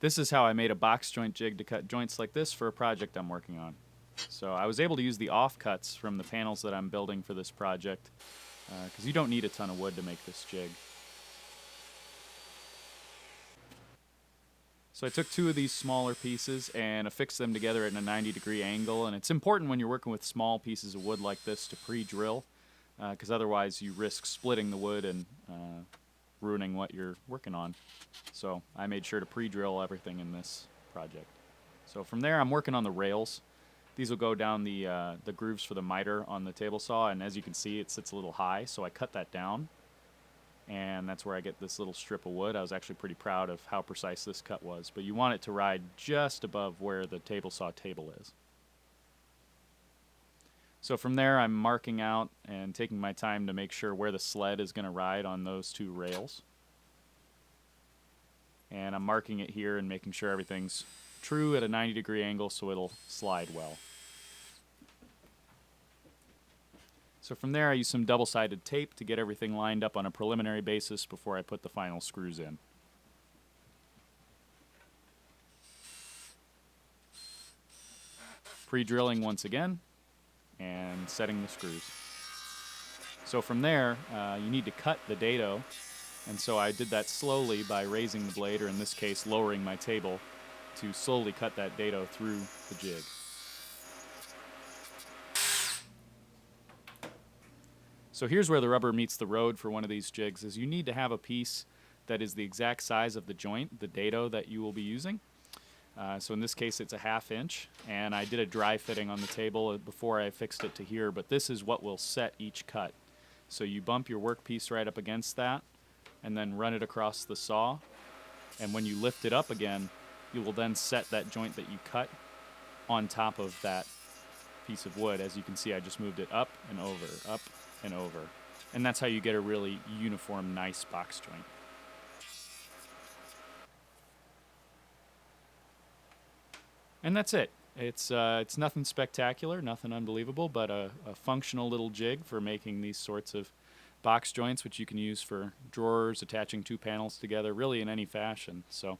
This is how I made a box joint jig to cut joints like this for a project I'm working on. So I was able to use the offcuts from the panels that I'm building for this project, because you don't need a ton of wood to make this jig. So I took two of these smaller pieces and affixed them together at a 90-degree angle, and it's important when you're working with small pieces of wood like this to pre-drill, because otherwise you risk splitting the wood and ruining what you're working on. So I made sure to pre-drill everything in this project. So from there I'm working on the rails. These will go down the grooves for the miter on the table saw, and as you can see it sits a little high, so I cut that down. And that's where I get this little strip of wood. I was actually pretty proud of how precise this cut was, but you want it to ride just above where the table saw table is. So from there I'm marking out and taking my time to make sure where the sled is going to ride on those two rails. And I'm marking it here and making sure everything's true at a 90-degree angle so it'll slide well. So from there I use some double-sided tape to get everything lined up on a preliminary basis before I put the final screws in. Pre-drilling once again and setting the screws. So from there you need to cut the dado, and so I did that slowly by raising the blade, or in this case lowering my table, to slowly cut that dado through the jig. So here's where the rubber meets the road for one of these jigs, is you need to have a piece that is the exact size of the joint, the dado that you will be using. So in this case it's a 1/2 inch, and I did a dry fitting on the table before I fixed it to here, but this is what will set each cut. So you bump your workpiece right up against that and then run it across the saw, and when you lift it up again you will then set that joint that you cut on top of that piece of wood. As you can see I just moved it up and over, up and over. And that's how you get a really uniform, nice box joint. And that's it. It's nothing spectacular, nothing unbelievable, but a functional little jig for making these sorts of box joints, which you can use for drawers, attaching two panels together, really in any fashion. So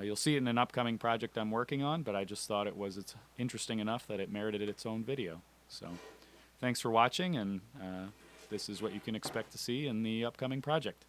you'll see it in an upcoming project I'm working on, but I just thought it's interesting enough that it merited its own video. So thanks for watching, and this is what you can expect to see in the upcoming project.